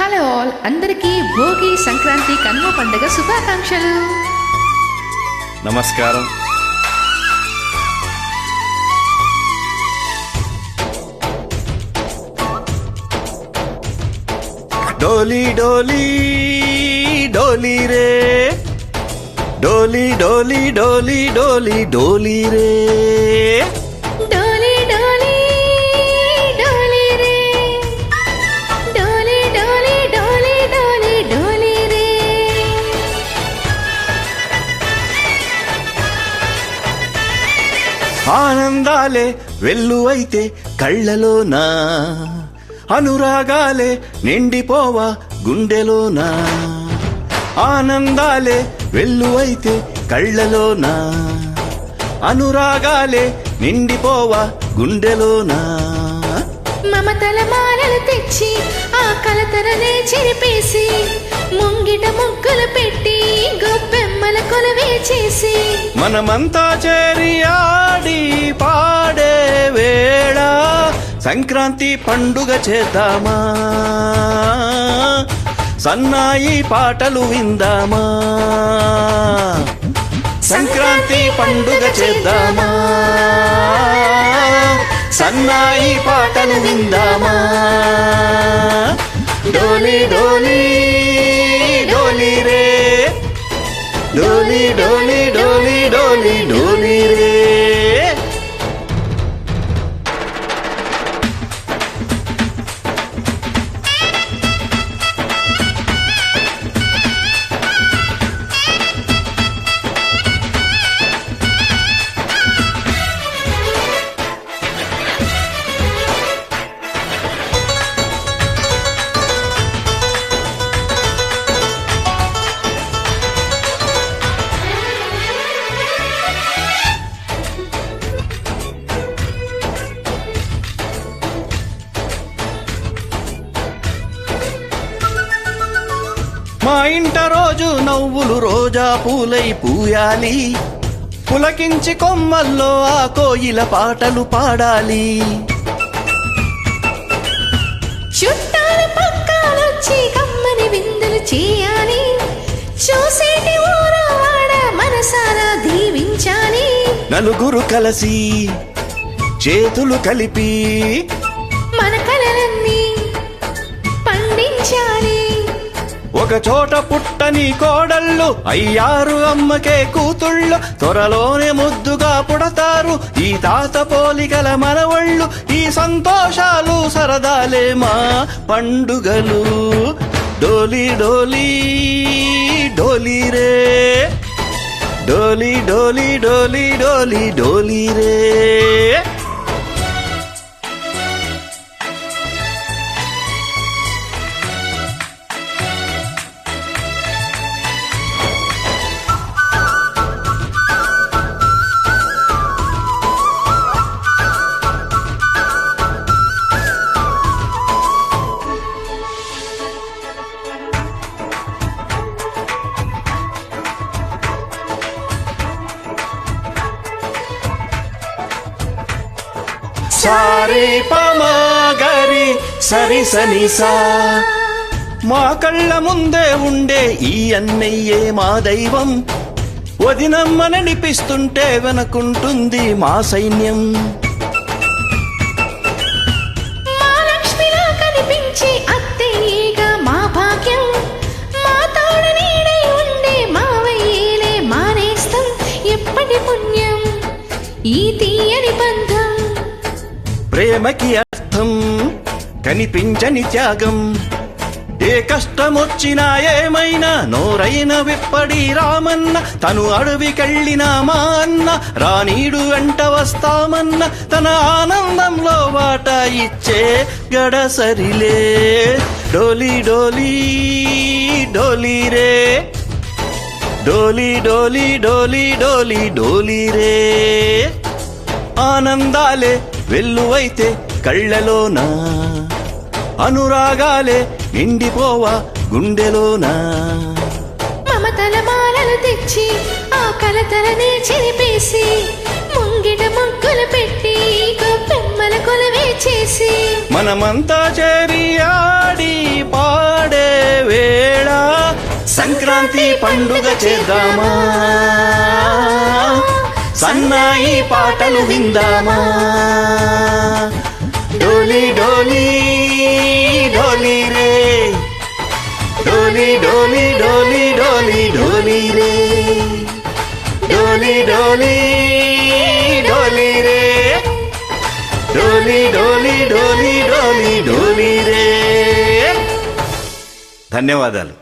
Hello all, అందరికీ భోగి, సంక్రాంతి, కనుమ పండుగ శుభాకాంక్షలు. నమస్కారం. డోలీ డోలీ డోలీ రే, డోలీ డోలీ డోలీ డోలీ డోలీ రే, డోలీ డోలీ డోలీ రే, డోలీ డోలీ డోలీ డోలీ డోలీ రే. ఆనందాలే వెల్లువైతే కళ్ళలోనా, అనురాగాలే నిండిపోవా గుండెలోనా. ఆనందాలే వెల్లువైతే కళ్ళలోనా, అనురాగాలే నిండిపోవా గుండెలోనా. మమతల మాలలు తెచ్చి ఆ కలతరనే చెరిపేసి, ముంగిట ముగ్గులు పెట్టి గొప్పెమ్మల కొలువే చేసి, మనమంతా చేరి ఆడి పాడే వేళ సంక్రాంతి పండుగ చేద్దామా, సన్నాయి పాటలు విందామా. సంక్రాంతి పండుగ చేద్దామా, సన్నాయి పాటలు విందామా. డోలీ డోలీ డోలీ రే, డోలీ డోలీ డోలీ డోలీ డోలీ రే. మా ఇంట రోజు నవ్వులు రోజా పూలై పూయాలి, పులకించి కొమ్మల్లో ఆ కోయిల పాటలు పాడాలి. చుట్టాలు పక్కాలొచ్చి కమ్మని విందులు చేయాలి, చూసేటి ఊరు వాడ మనసారా దీవించాలి. నలుగురు కలిసి చేతులు కలిపి మన కలలన్నీ పండించాలి. ఒక చోట పుట్టని కోడళ్ళు అయ్యారు అమ్మకే కూతుళ్ళు, త్వరలోనే ముద్దుగా పుడతారు ఈ తాత పోలికల మనవళ్ళు. ఈ సంతోషాలు సరదాలే మా పండుగలు. డోలీ డోలీ డోలీ రే, డోలీ డోలీ డోలీ డోలీ డోలీ రే. సారే పమాగరి సరి సని సా, మా కళ్ళ ముందే ఉండే ఈ అన్నయ్యే మా దైవం. వదినమ్మ నడిపిస్తుంటే వెనకుంటుంది మా సైన్యం. మా లక్ష్మిలా కనిపించే అత్తయ్యేగా మా భాగ్యం, మా తోడు నీడై ఉండే మావయ్యేలే మానేస్తాం. ఎప్పటి పుణ్యం ఈ తీయని బంధం, ప్రేమకి అర్థం కనిపించని త్యాగం. ఏ కష్టమొచ్చినా ఏమైనా నోరైన విప్పడి రామన్న, తను అడవికెళ్ళినా మా అన్న రానీడు వెంట వస్తామన్న. తన ఆనందంలో వాటా ఇచ్చే గడసరిలే. డోలీ డోలీ డోలీ రే, డోలీ డోలీ డోలీ డోలీ డోలీ రే. ఆనందాలే వెల్లువైతే కళ్ళలోనా, అనురాగాలే నిండిపోవా గుండెలోనా. మమతల మాలలు తెచ్చి ఆ కలతలనే చెరిపేసి, ముంగిట ముగ్గులు పెట్టి గొప్పెమ్మల కొలువే చేసి, మనమంతా చేరి ఆడి పాడే సంక్రాంతి పండుగ చేద్దామా, సన్నాయి పాటలు విందామా. డోలి డోలి డోలి రే, డోలి డోలి డోలి డోలి డోలి రే, డోలి డోలి డోలి రే, డోలి డోలి డోలి డోలి డోలి రే. ధన్యవాదాలు.